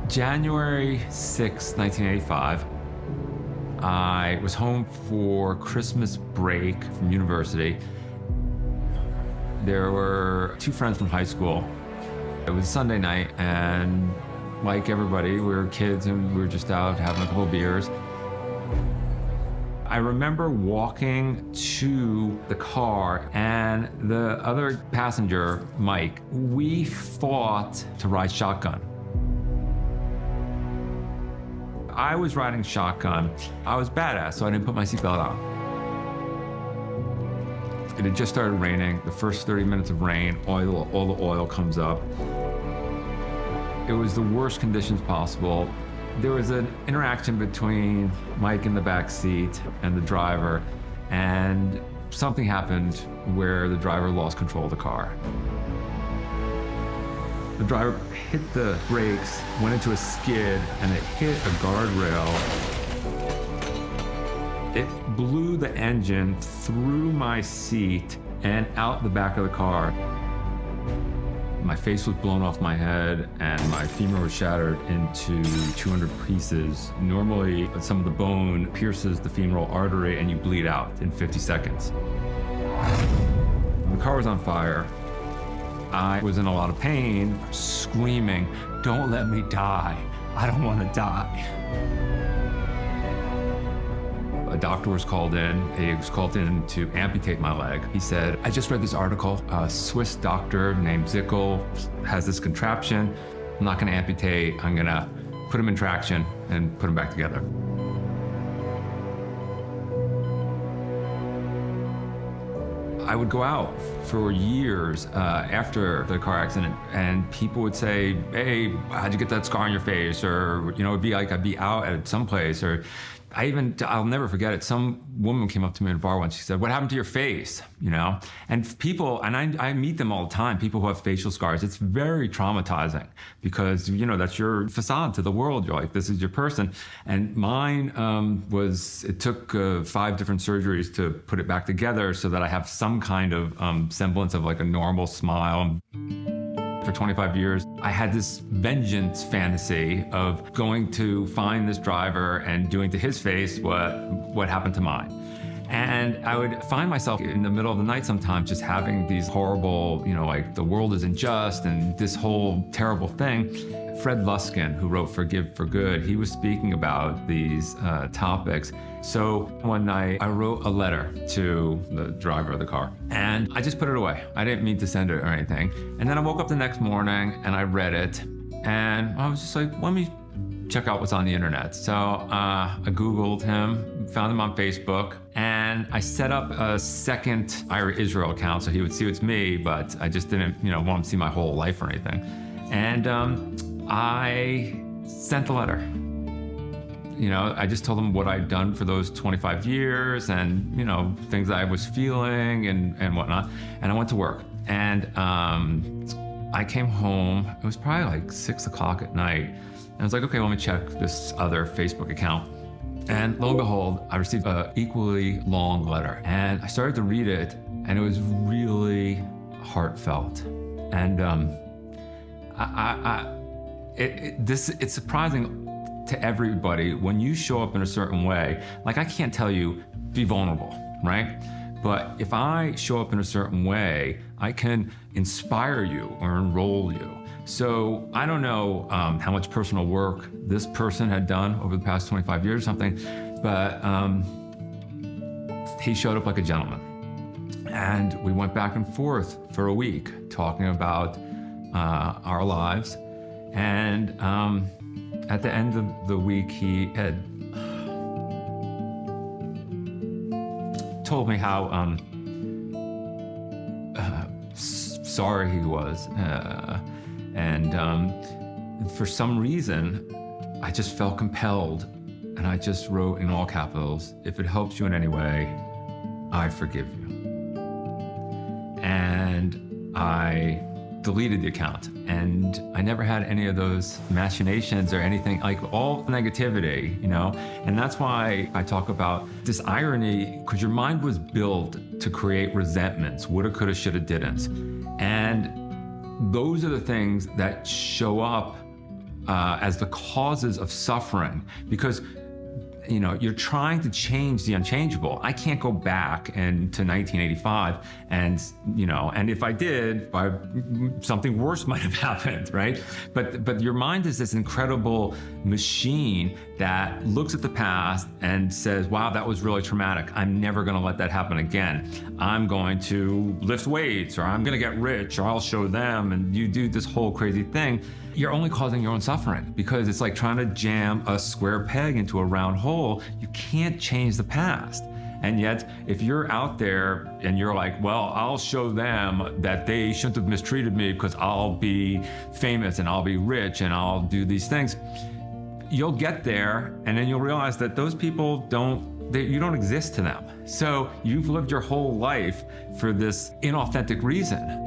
January 6, 1985, I was home for Christmas break from university. There were two friends from high school. It was Sunday night, and like everybody, we were kids and we were just out having a couple of beers. I remember walking to the car, and the other passenger, Mike, we fought to ride shotgun. I was riding shotgun. I was badass, so I didn't put my seatbelt on. It had just started raining. The first 30 minutes of rain, all the oil comes up. It was the worst conditions possible. There was an interaction between Mike in the back seat and the driver, and something happened where the driver lost control of the car. The driver hit the brakes, went into a skid, and it hit a guardrail. It blew the engine through my seat and out the back of the car. My face was blown off my head, and my femur was shattered into 200 pieces. Normally, some of the bone pierces the femoral artery and you bleed out in 50 seconds. The car was on fire. I was in a lot of pain, screaming, "Don't let me die. I don't want to die." A doctor was called in. He was called in to amputate my leg. He said, "I just read this article. A Swiss doctor named Zickel has this contraption. I'm not going to amputate. I'm going to put him in traction and put him back together." I would go out for years after the car accident, and people would say, "Hey, how'd you get that scar on your face?" Or, it'd be like I'd be out at some place, or I'll never forget it. Some woman came up to me in a bar once. She said, "What happened to your face?" And people, and I meet them all the time, people who have facial scars. It's very traumatizing because, that's your facade to the world. You're like, this is your person. And mine it took 5 different surgeries to put it back together so that I have some kind of semblance of like a normal smile. For 25 years, I had this vengeance fantasy of going to find this driver and doing to his face what happened to mine. And I would find myself in the middle of the night sometimes just having these horrible, like the world is unjust and this whole terrible thing. Fred Luskin, who wrote Forgive for Good, he was speaking about these topics. So one night I wrote a letter to the driver of the car, and I just put it away. I didn't mean to send it or anything. And then I woke up the next morning and I read it, and I was just like, let me check out what's on the internet. So I Googled him, found him on Facebook, and I set up a second Ira Israel account so he would see it's me, but I just didn't, want him to see my whole life or anything. And I sent the letter. I just told him what I'd done for those 25 years and, things I was feeling and whatnot. And I went to work. And I came home. It was probably like 6 o'clock at night. And I was like, okay, let me check this other Facebook account. And lo and behold, I received an equally long letter. And I started to read it, and it was really heartfelt. And it's surprising to everybody when you show up in a certain way. Like, I can't tell you, be vulnerable, right? But if I show up in a certain way, I can inspire you or enroll you. So I don't know how much personal work this person had done over the past 25 years or something, but he showed up like a gentleman. And we went back and forth for a week talking about our lives. And at the end of the week, he had told me how sorry he was. And for some reason, I just felt compelled, and I just wrote in all capitals, "If it helps you in any way, I forgive you." And I deleted the account, and I never had any of those machinations or anything, like all negativity, And that's why I talk about this irony, because your mind was built to create resentments, woulda, coulda, shoulda, didn't. And those are the things that show up as the causes of suffering, because you're trying to change the unchangeable. I can't go back to 1985 and if I did, something worse might have happened, right? But your mind is this incredible machine that looks at the past and says, wow, that was really traumatic. I'm never gonna let that happen again. I'm going to lift weights, or I'm gonna get rich, or I'll show them, and you do this whole crazy thing. You're only causing your own suffering, because it's like trying to jam a square peg into a round hole. You can't change the past. And yet, if you're out there and you're like, well, I'll show them that they shouldn't have mistreated me because I'll be famous and I'll be rich and I'll do these things, you'll get there, and then you'll realize that those people you don't exist to them. So you've lived your whole life for this inauthentic reason.